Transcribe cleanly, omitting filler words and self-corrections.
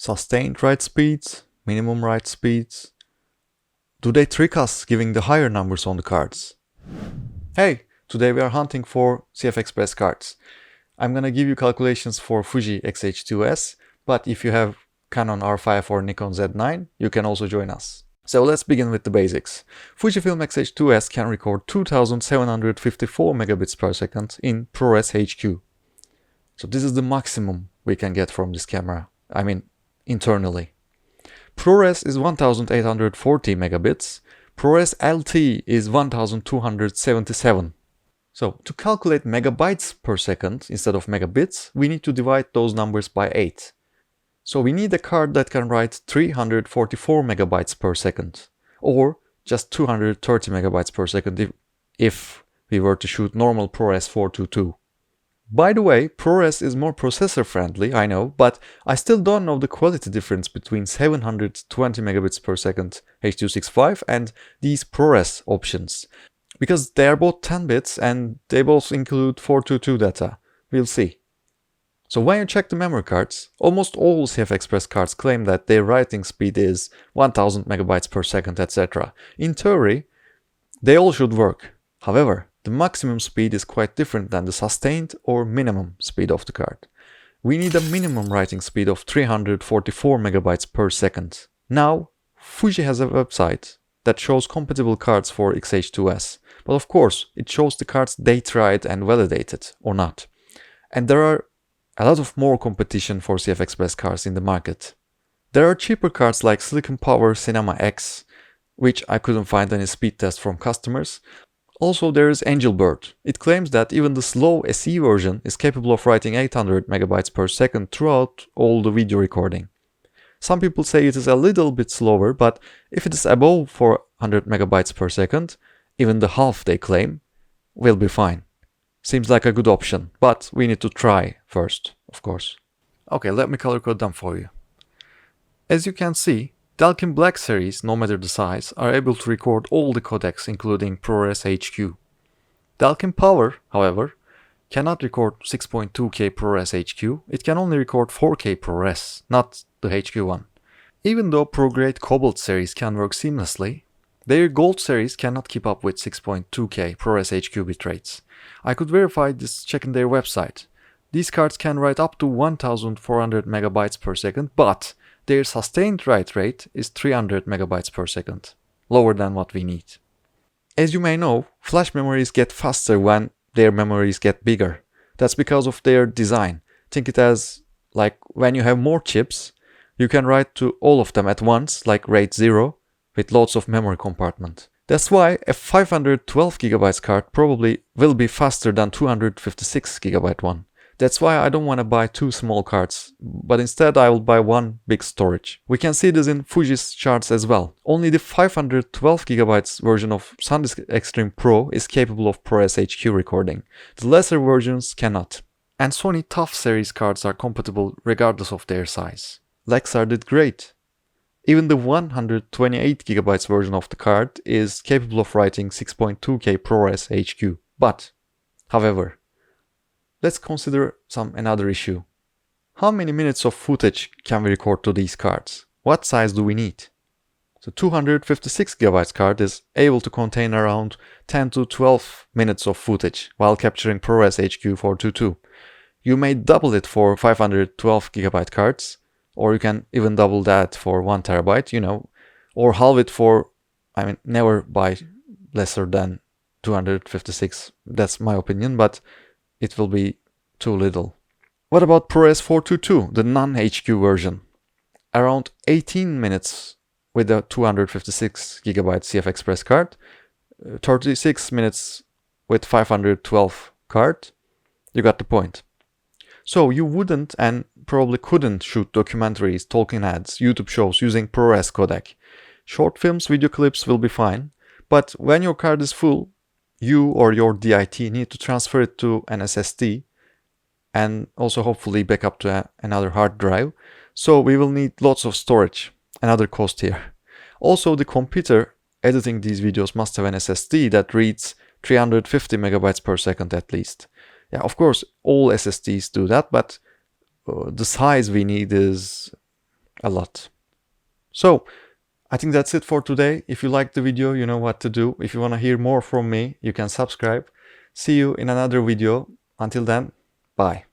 sustained write speeds, minimum write speeds. Do they trick us giving the higher numbers on the cards? Hey, today we are hunting for CFexpress cards. I'm gonna give you calculations for Fuji X-H2S, but if you have Canon R5 or Nikon Z9, you can also join us. So let's begin with the basics. Fujifilm X-H2S can record 2754 megabits per second in ProRes HQ. So this is the maximum we can get from this camera, I mean internally. ProRes is 1840 megabits, ProRes LT is 1277. So to calculate megabytes per second instead of megabits, we need to divide those numbers by 8. So we need a card that can write 344 megabytes per second, or just 230 megabytes per second if we were to shoot normal ProRes 422. By the way, ProRes is more processor friendly, I know, but I still don't know the quality difference between 720 megabits per second H.265 and these ProRes options, because they are both 10 bits and they both include 422 data. We'll see. So when you check the memory cards, almost all CFexpress cards claim that their writing speed is 1000 megabytes per second, etc. In theory, they all should work. However, the maximum speed is quite different than the sustained or minimum speed of the card. We need a minimum writing speed of 344 megabytes per second. Now, Fuji has a website that shows compatible cards for X-H2S, but of course, it shows the cards they tried and validated or not. And there are a lot of more competition for CFexpress cards in the market. There are cheaper cards like Silicon Power Cinema X, which I couldn't find any speed test from customers. Also there is Angelbird. It claims that even the slow SE version is capable of writing 800 megabytes per second throughout all the video recording. Some people say it is a little bit slower, but if it is above 400 megabytes per second, even the half they claim, will be fine. Seems like a good option, but we need to try first, of course. Okay, let me color code them for you. As you can see, Dalkin Black series, no matter the size, are able to record all the codecs including ProRes HQ. Dalkin Power, however, cannot record 6.2K ProRes HQ, it can only record 4K ProRes, not the HQ one. Even though ProGrade Cobalt series can work seamlessly, their Gold series cannot keep up with 6.2K ProRes HQ bitrates. I could verify this checking their website. These cards can write up to 1400 megabytes per second, but their sustained write rate is 300 megabytes per second, lower than what we need. As you may know, flash memories get faster when their memories get bigger. That's because of their design. Think it as like when you have more chips, you can write to all of them at once, like RAID 0, with lots of memory compartment. That's why a 512 GB card probably will be faster than 256 GB one. That's why I don't want to buy two small cards, but instead I will buy one big storage. We can see this in Fuji's charts as well. Only the 512 GB version of SanDisk Extreme Pro is capable of ProRes HQ recording. The lesser versions cannot. And Sony TUF series cards are compatible regardless of their size. Lexar did great. Even the 128 GB version of the card is capable of writing 6.2K ProRes HQ. But, however, let's consider another issue. How many minutes of footage can we record to these cards? What size do we need? The 256 GB card is able to contain around 10 to 12 minutes of footage while capturing ProRes HQ 422. You may double it for 512 GB cards, or you can even double that for 1 terabyte, or halve it for, never buy lesser than 256. That's my opinion, but it will be too little. What about ProRes 422, the non-HQ version? Around 18 minutes with a 256 GB CFexpress card, 36 minutes with 512 card. You got the point. So you wouldn't and probably couldn't shoot documentaries, Tolkien ads, YouTube shows using ProRes codec. Short films, video clips will be fine, but when your card is full, you or your DIT need to transfer it to an SSD and also hopefully back up to another hard drive. So we will need lots of storage, another cost here. Also, the computer editing these videos must have an SSD that reads 350 megabytes per second at least. Yeah, of course, all SSDs do that, but the size we need is a lot. So I think that's it for today. If you liked the video, you know what to do. If you want to hear more from me, you can subscribe. See you in another video. Until then, bye.